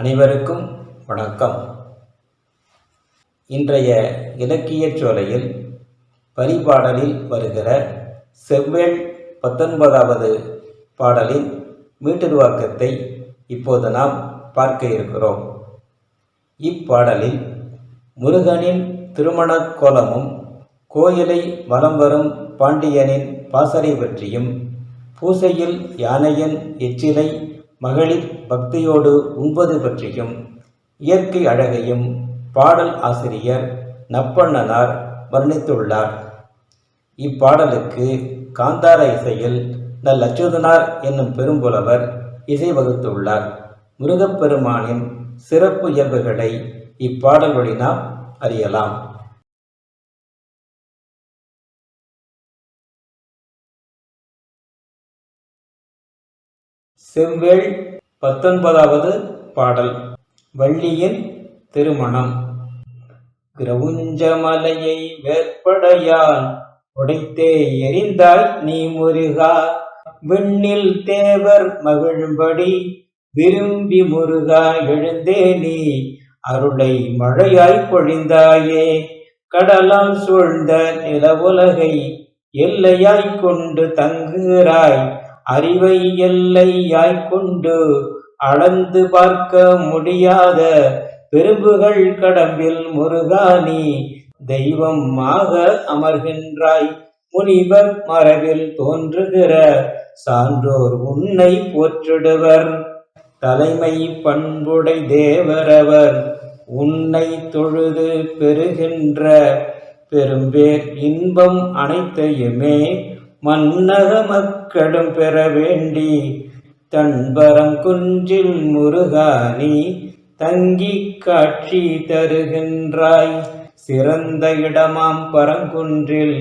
அனைவருக்கும் வணக்கம். இன்றைய இலக்கியச் சோலையில் பரிபாடலில் வருகிற செவ்வேள் 19வது பாடலின் மீட்டுருவாக்கத்தை இப்போது நாம் பார்க்க இருக்கிறோம். இப்பாடலில் முருகனின் திருமணக் கோலமும் கோயிலை வலம் வரும் பாண்டியனின் பாசறை பற்றியும் பூசையில் யானையின் எச்சிலை மகளிர் பக்தியோடு உண்பது பற்றியும் இயற்கை அழகையும் பாடல் ஆசிரியர் நப்பண்ணனார் வர்ணித்துள்ளார். இப்பாடலுக்கு காந்தார இசையில் நல் அச்சுதனார் என்னும் பெரும்புலவர் இசை வகுத்துள்ளார். முருகப்பெருமானின் சிறப்பு இயல்புகளை இப்பாடல் வழி நாம் அறியலாம். செவ்வேள் 19வது பாடல். வள்ளியின் திருமணம். கிரவுஞ்ச மலையை வேற்படையால் உடைத்தே எரிந்தாய் நீ முருகா, விண்ணில் தேவர் மகிழும்படி விரும்பி முருகா எழுந்தே நீ அருளை மழையாய் பொழிந்தாயே. கடலால் சூழ்ந்த நிலவுலகை எல்லையாய் கொண்டு தங்குகிறாய், அறிவை எல்லையாய்கொண்டு அளந்து பார்க்க முடியாத பெரும்புகள் கடம்பில் முருகானி தெய்வம் ஆக அமர்கின்றாய். முனிவர் மரபில் தோன்றுகிற சான்றோர் உன்னை போற்றிடுவர், தலைமை பண்புடை தேவரவர் உன்னை தொழுது பெறுகின்ற பெரும்பேர் இன்பம் அனைத்தையுமே மன்னக மக்களும் பெற வேண்டி தன்பரங்குன்றில் முருகானி தங்கி காட்சி தருகின்றாய். சிறந்த இடமாம் பரங்குன்றில்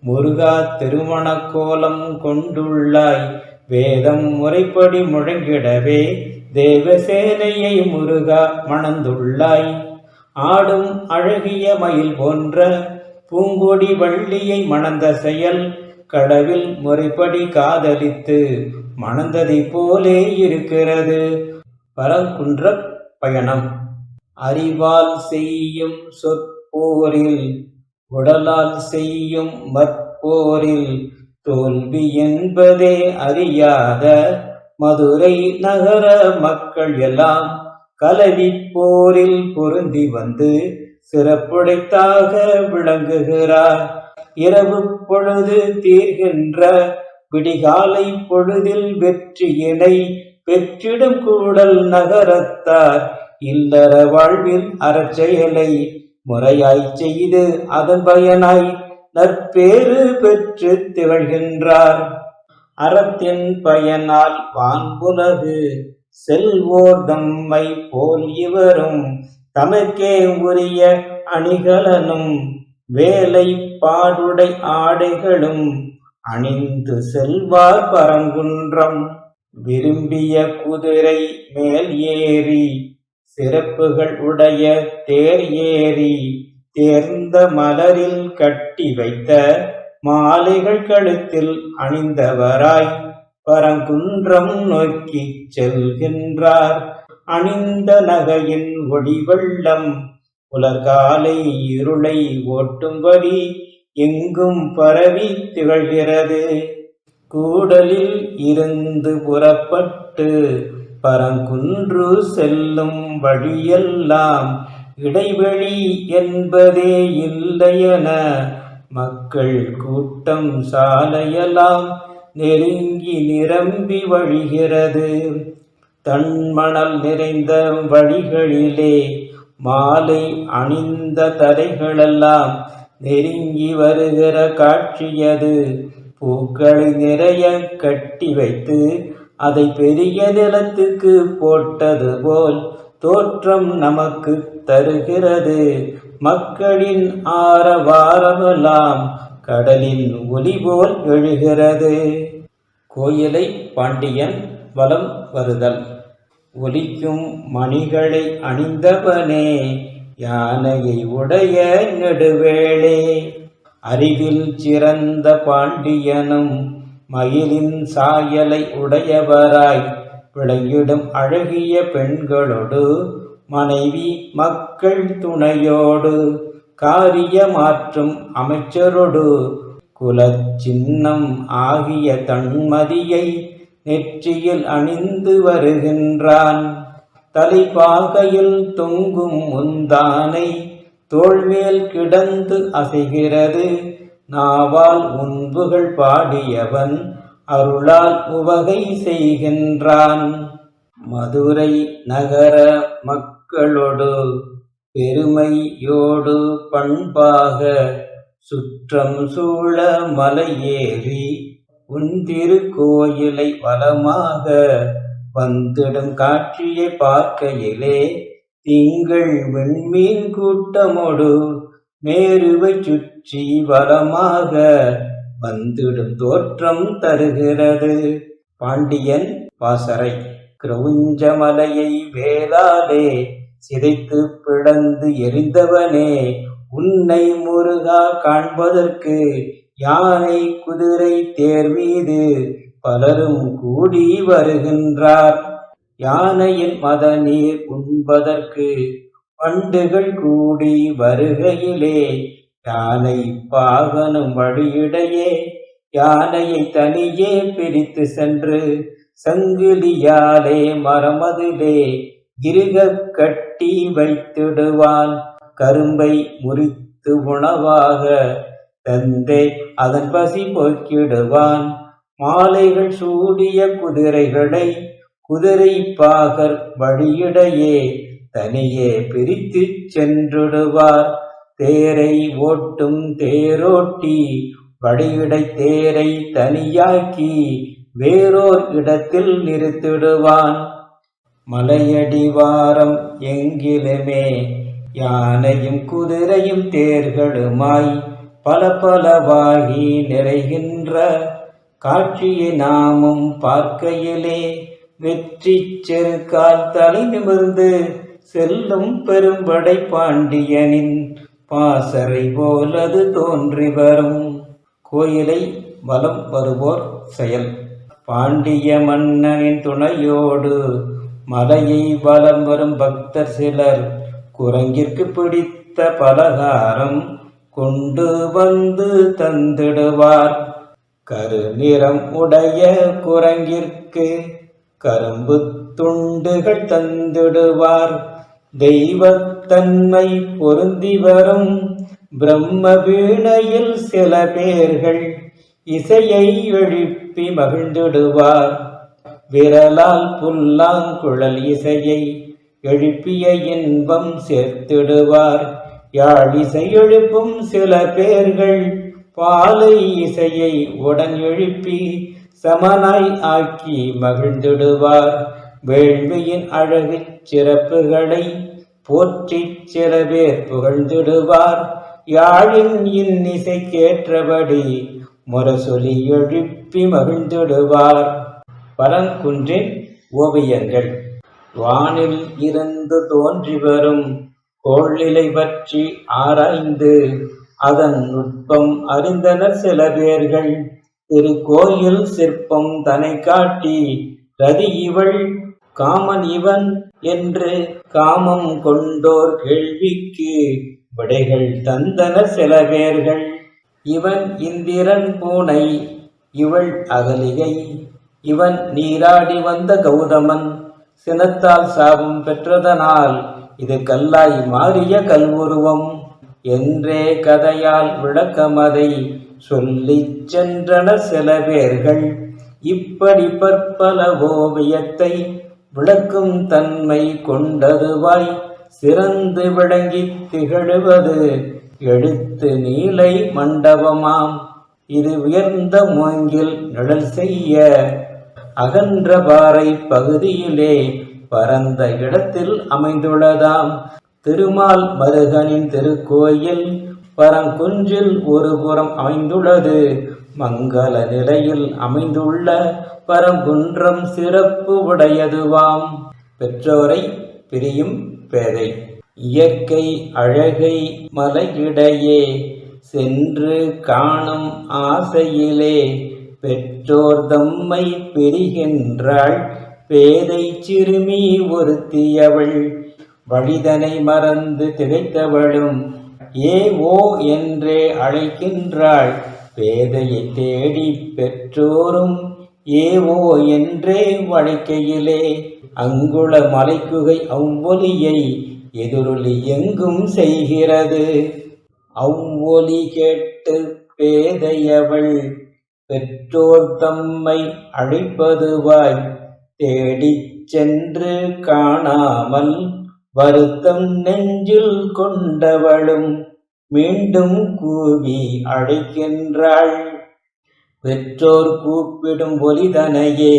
முருகா திருமண கோலம் கொண்டுள்ளாய், வேதம் முறைப்படி முழங்கிடவே தேவசேனையை முருகா மணந்துள்ளாய். ஆடும் அழகிய மயில் போன்ற பூங்கொடி வள்ளியை மணந்த செயல் கடவில் முறைப்படி காதலித்து மணந்ததை போலே இருக்கிறது. பரங்குன்ற பயணம். அறிவால் செய்யும் சொற்போரில் உடலால் செய்யும் மற்போரில் தோல்வி என்பதே அறியாத மதுரை நகர மக்கள் எல்லாம் கலவி போரில் பொருந்தி வந்து சிறப்புடைத்தாக விளங்குகிறார். இரவு பொழுது தீர்கின்ற விடிகாலை பொழுதில் வெற்றியினை பெற்றிடும் கூடல் நகரத்தார் இல்லற வாழ்வில் அறச்செயலை முறையாய் செய்து அதன் பயனாய் நற்பேறு பெற்று திகழ்கின்றார். அறத்தின் பயனால் வான்புலகு செல்வோர் தம்மை போல் இவரும் தமக்கே உரிய அணிகலனும் வேலை பாடுடை ஆடைகளும் அணிந்து செல்வார் பரங்குன்றம். விரும்பிய குதிரை மேல் ஏறி சிறப்புகள் உடைய தேர் ஏறி தேர்ந்த மலரில் கட்டி வைத்த மாலைகள் கழுத்தில் அணிந்தவராய் பரங்குன்றம் நோக்கி செல்கின்றார். அணிந்த நகையின் ஒளி வெள்ளம் உலகாலை இருளை ஓட்டும்படி எங்கும் பரவி திகழ்கிறது. கூடலில் இருந்து புறப்பட்டு பரங்குன்று செல்லும் வழியெல்லாம் இடைவெளி என்பதே இல்லையென மக்கள் கூட்டம் சாலையெல்லாம் நெருங்கி நிரம்பி வழிகிறது. தன்மணல் நிறைந்த வழிகளிலே மாலை அணிந்த தலைகளெல்லாம் நெருங்கி வருகிற காட்சியது. பூக்களை நிறைய கட்டி வைத்து அதை பெரிய நிலத்துக்கு போட்டது போல் தோற்றம் நமக்கு தருகிறது. மக்களின் ஆரவாரமெல்லாம் கடலின் ஒலி போல் எழுகிறது. கோயிலை பாண்டியன் வலம் வருதல். ஒலிக்கும் மணிகளை அணிந்தவனே யானையை உடைய நெடுவேளே, அறிவில் சிறந்த பாண்டியனும் மயிலின் சாயலை உடையவராய் விளங்கிடும் அழகிய பெண்களோடு மனைவி மக்கள் துணையோடு காரியமாற்றும் அமைச்சரோடு குலச்சின்னம் ஆகிய தன்மதியை நெற்றியில் அணிந்து வருகின்றான். தலைப்பாகையில் தொங்கும் முந்தானை தோள்மேல் கிடந்து அசைகிறது. நாவால் உன்புகள் பாடியவன் அருளால் உவகை செய்கின்றான். மதுரை நகர மக்களோடு பெருமையோடு பண்பாக சுற்றம் சூழ மலையேறி உன் திருக்கோயிலை வலமாக வந்திடும் காட்சியை பார்க்கையிலே திங்கள் விண்மீன் கூட்டமோடு மேருவை சுற்றி வலமாக வந்திடும் தோற்றம் தருகிறது. பாண்டியன் பாசறை. கிரவுஞ்சமலையை வேளாலே சிதைத்து பிளந்து எரிந்தவனே, உன்னை முருகா காண்பதற்கு யானை குதிரை தேர் மீது பலரும் கூடி வருகின்றார். யானையின் மத நீர் உண்பதற்கு பண்டுகள் கூடி வருகையிலே யானை பாகனும் வழியிடையே யானையை தனியே பிரித்து சென்று சங்கிலியாலே மரமதிலே இருக கட்டி வைத்திடுவான். கரும்பை முறித்து உணவாக தந்தே அதன் பசி போக்கிடுவான். மாலைகள் சூடிய குதிரைகளை குதிரை பாகர் வழியிடையே தனியே பிரித்து சென்றுடுவார். தேரை ஓட்டும் தேரோட்டி வழியிடை தேரை தனியாக்கி வேறோர் இடத்தில் நிறுத்திடுவான். மலையடிவாரம் எங்கிலுமே யானையும் குதிரையும் தேர்களுமாய் பல பலவாகி நிறைகின்ற காட்சியை நாமும் பார்க்கையிலே வெற்றி செருக்கால் தலை நிமிர்ந்து செல்லும் பெரும்படை பாண்டியனின் பாசறை போலது தோன்றி வரும். கோயிலை வலம் வருவோர் செயல். பாண்டிய மன்னனின் துணையோடு மலையை வலம் வரும் பக்தர் சிலர் குரங்கிற்கு பிடித்த பலகாரம் கொண்டு வந்து தந்திடுவார். கருநிறம் உடைய குரங்கிற்கு கரும்பு துண்டுகள் தந்திடுவார். தெய்வத்தன்மை பொருந்தி வரும் பிரம்ம வீணையில் சில பேர்கள் இசையை எழுப்பி மகிழ்ந்திடுவார். விரலால் புல்லாங்குழல் இசையை எழுப்பிய இன்பம் சேர்த்திடுவார். யாழ் இசை எழுப்பும் சில பேர்கள் பாலை இசையை உடன் எழுப்பி சமனாய் ஆக்கி மகிழ்ந்திடுவார். வேள்வியின் அழகு சிறப்புகளை போற்றி சில பேர் புகழ்ந்திடுவார். யாழின் இன்னிசை கேற்றபடி முரசொலி எழுப்பி மகிழ்ந்திடுவார். பரங்குன்றின் ஓவியங்கள். வானில் இருந்து தோன்றி வரும் கோள்நிலை பற்றி ஆராய்ந்து அதன் நுட்பம் அறிந்தனர் சில பேர்கள். திருக்கோயில் சிற்பம் தனை காட்டி ரதி இவள் காமன் இவன் என்று காமம் கொண்டோர் கேள்விக்கு விடைகள் தந்தனர் சில பேர்கள். இவன் இந்திரன் பூனை, இவள் அகலிகை, இவன் நீராடி வந்த கௌதமன், சினத்தால் சாபம் பெற்றதனால் இது கல்லாய் மாறிய கல்வுருவம் என்றே கதையால் விளக்கமதை சொல்லிச் சென்றனர் சில பேர்கள். இப்படி பற்பல ஓவியத்தை விளக்கும் தன்மை கொண்டதுவாய் சிறந்து விளங்கி திகழ்வது எழுத்து நீலை மண்டபமாம். இது உயர்ந்த மூங்கில் நிழல் செய்ய அகன்ற பாறை பகுதியிலே பரந்த இடத்தில் அமைந்துள்ளதாம். திருமால் மருகனின் திருக்கோயில் பரங்குன்றில் ஒரு புறம் அமைந்துள்ளது. மங்கள நிலையில் அமைந்துள்ள பரங்குன்றம் சிறப்பு உடையதுவாம். பெற்றோரை பிரியும் பேதை. இயற்கை அழகை மலையிடையே சென்று காணும் ஆசையிலே பெற்றோர் தம்மை பிரிகின்றாள் பேதை சிறுமி ஒருத்தியவள் வழிதனை மறந்து திகைத்தவளும் ஏ ஓ என்றே அழைக்கின்றாள். பேதையை தேடி பெற்றோரும் ஏ ஓ என்றே வழைக்கையிலே அங்குள மலைக்குகை அவ்வொலியை எதிரொலி எங்கும் செய்கிறது. அவ்வொலி கேட்டு பேதையவள் பெற்றோர் தம்மை அழைப்பதுவாய் தேடிச் சென்று காணாமல் வருத்தம் நெஞ்சில் கொண்டவளும் மீண்டும் கூவி அழைக்கின்றாள். பெற்றோர் கூப்பிடும் ஒலிதனையே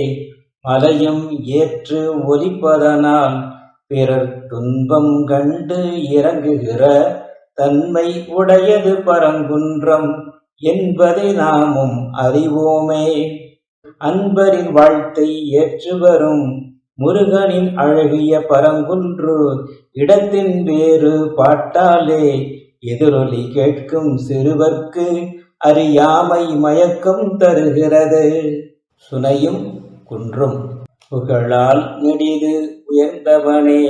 மலையும் ஏற்று ஒலிப்பதனால் பிறர் துன்பம் கண்டு இறங்குகிற தன்மை உடையது பரங்குன்றம் என்பதை நாமும் அறிவோமே. அன்பரின் வாழ்த்தை ஏற்று வரும் முருகனின் அழகிய பரங்குன்று இடத்தின் வேறு பாட்டாலே எதிரொலி கேட்கும் சிறுவர்க்கு அறியாமை மயக்கம் தருகிறது. சுனையும் குன்றும் புகழால் நெடிது உயர்ந்தவனே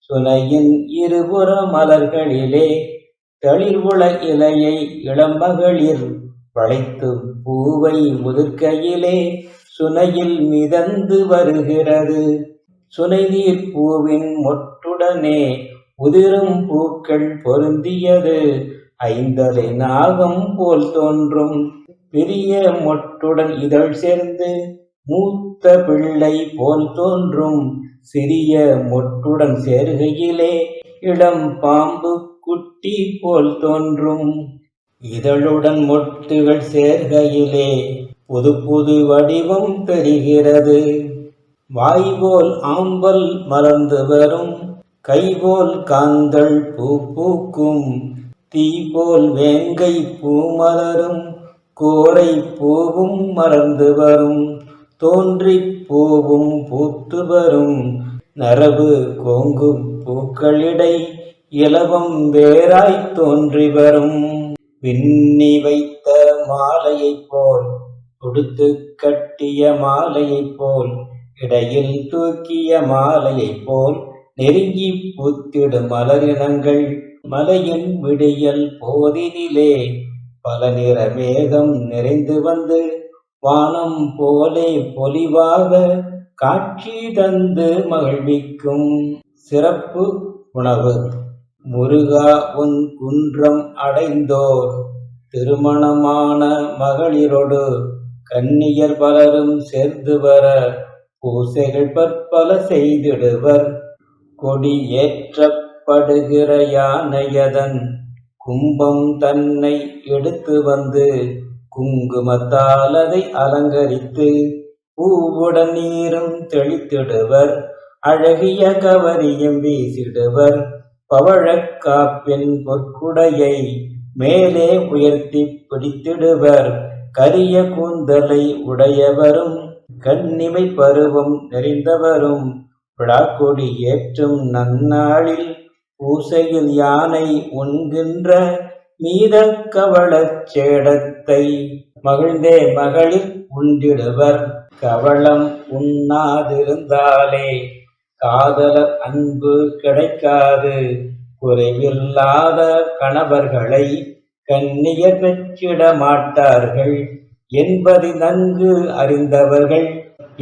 சுனையின் இருபுற மலர்களிலே தளிர்வுள இலையை இளமகளிர் வளைத்து பூவை முதிர்க்கையிலே சுனையில் மிதந்து வருகிறது. சுனைநீர் பூவின் மொட்டுடனே உதிரும் பூக்கள் பொருந்தியது ஐந்தலை நாகம் போல் தோன்றும். பெரிய மொட்டுடன் இதழ் சேர்ந்து மூத்த பிள்ளை போல் தோன்றும். சிறிய மொட்டுடன் சேர்கையிலே இளம் பாம்பு குட்டி போல் தோன்றும். இதழுடன் மொட்டுகள் சேர்கையிலே புது புது வடிவம் தெரிகிறது. வாய்போல் ஆம்பல் மலர்ந்து வரும் கைபோல் காந்தள் பூ பூக்கும். தீபோல் வேங்கை பூ மலரும் கோரை பூவும் மலர்ந்து வரும். தோன்றி பூவும் பூத்து வரும் நரபு கோங்கும் பூக்களிடை இலவம் வேறாய் தோன்றி வரும். பின்னி வைத்த மாலையைப் போல் தொடுத்து கட்டிய மாலையைப் போல் இடையில் தூக்கிய மாலையைப் போல் நெருங்கி பூத்திடும் மலரினங்கள். மலையின் விடியல் போதினிலே பல நிற மேகம் நிறைந்து வந்து வானம் போலே பொலிவாக காட்சி தந்து மகிழ்விக்கும். சிறப்பு உணவு. முருகா உன் குன்றம் அடைந்தோர் திருமணமான மகளிரொடு கன்னியர் பலரும் சேர்ந்து வர பூசைகள் பற்பல செய்திடுவர். கொடி ஏற்றப்படுகிற யானையதன் கும்பம் தன்னை எடுத்து வந்து குங்குமத்தால் அதை அலங்கரித்து பூவுடன் நீரும் தெளித்திடுவர். அழகிய கவரியும் வீசிடுவர். பவழக்காப்பின் பொற்குடையை மேலே உயர்த்தி பிடித்திடுவர். கரிய கூந்தலை உடையவரும் கண்ணிமை பருவம் நிறைந்தவரும் விழாக்கொடி ஏற்றும் நன்னாளில் பூசையில் யானை உண்கின்ற மீத கவளச் சேடத்தை மகிழ்ந்தே மகளிர் உண்டிடுவர். கவளம் உண்ணாதிருந்தாலே காதலர் அன்பு கிடைக்காது. குறைவில்லாத கணவர்களை கன்னியர் பெற்றிட மாட்டார்கள் என்பதை நன்கு அறிந்தவர்கள்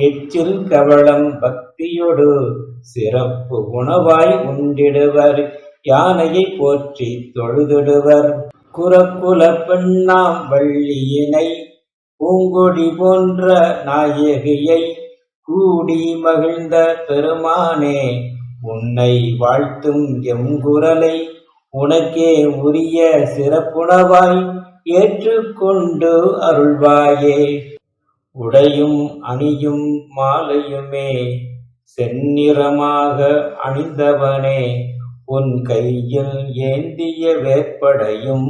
எச்சில் கவளம் பக்தியோடு சிறப்பு உணவாய் உண்டிடுவர். யானையை போற்றி தொழுதிடுவர். குரக்குல பெண்ணாம் வள்ளியினை பூங்கொடி போன்ற நாயகியை கூடி மகிழ்ந்த பெருமானே உன்னை வாழ்த்தும் எங்குரலை உனக்கே உரிய சிறப்புணவாய் ஏற்றுக்கொண்டு அருள்வாயே. உடையும் அணியும் மாலையுமே செந்நிறமாக அணிந்தவனே உன் கையில் ஏந்திய வேற்படையும்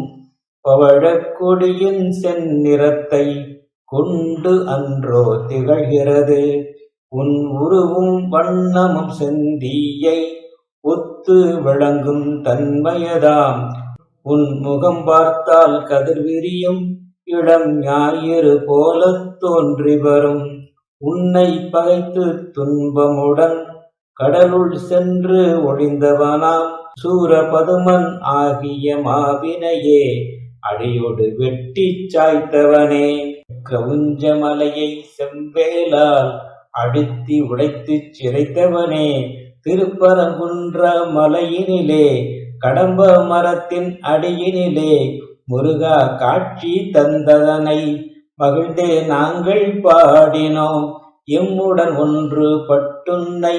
பவழக்கொடியின் செந்நிறத்தை கொண்டு அன்றோ திகழ்கிறது. உன் உருவும் வண்ணமும் செந்தீயை ஒத்து விளங்கும் தன்மையதாம். உன் முகம் பார்த்தால் கதிர்விரியும் இளம் ஞாயிறு போல தோன்றி வரும். உன்னை பகைத்து துன்பமுடன் கடலுள் சென்று ஒழிந்தவனாம் சூரபதுமன் ஆகிய மாவினையே அடியோடு வெட்டி சாய்த்தவனே. கிரவுஞ்ச மலையை செவ்வேலால் அழுத்தி உடைத்து சிரைத்தவனே. திருப்பரங்குன்ற மலையினிலே கடம்ப மரத்தின் அடியினிலே முருகா காட்சி தந்ததனை மகிழ்ந்தே நாங்கள் பாடினோம். எம்முடன் ஒன்று பட்டுன்னை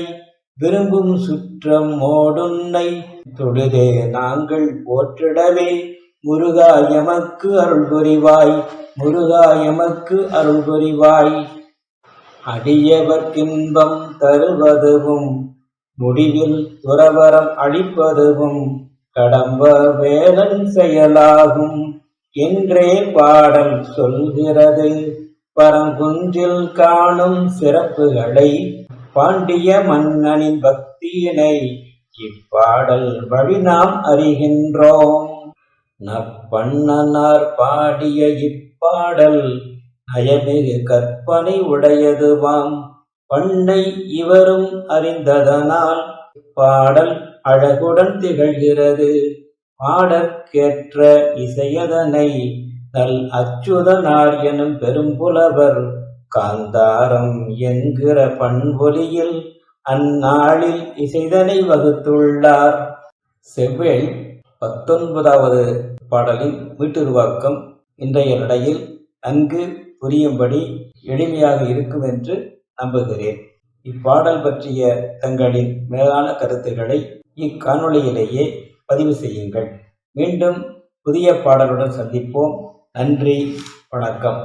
விரும்பும் சுற்றம் மோடுன்னை தொழுதே நாங்கள் போற்றிடவே முருகா எமக்கு அருள் புரிவாய். முருகா எமக்கு அருள் புரிவாய். அடியவர்க்கின்பம் தருவதுவும் முடிவில் துறவரம் அளிப்பதுவும் கடம்ப வேலன் செயலாகும் என்றே பாடல் சொல்கிறது. பரங்குன்றில் காணும் சிறப்புகளை பாண்டிய மன்னனின் பக்தியினை இப்பாடல் வழி நாம் அறிகின்றோம். நற்பண்ணனார் பாடிய இப்பாடல் நயமிகு கற்பனை உடையதுவாம். பண்ணை இவரும் அறிந்ததனால் பாடல் அழகுடன் திகழ்கிறது. பாடற்கேற்ற இசையதனை நல் அச்சுதனார் எனும் பெரும்புலவர் காந்தாரம் என்கிற பண்பொலியில் அந்நாளில் இசைதனை வகுத்துள்ளார். செவ்வேள் 19வது பாடலின் மீட்டுருவாக்கம் இன்றைய நடையில் நன்கு புரியும்படி எளிமையாக இருக்கும் என்று நம்புகிறேன். இப்பாடல் பற்றிய தங்களின் மேலான கருத்துக்களை இக்காணொளியிலேயே பதிவு செய்யுங்கள். மீண்டும் புதிய பாடலுடன் சந்திப்போம். நன்றி, வணக்கம்.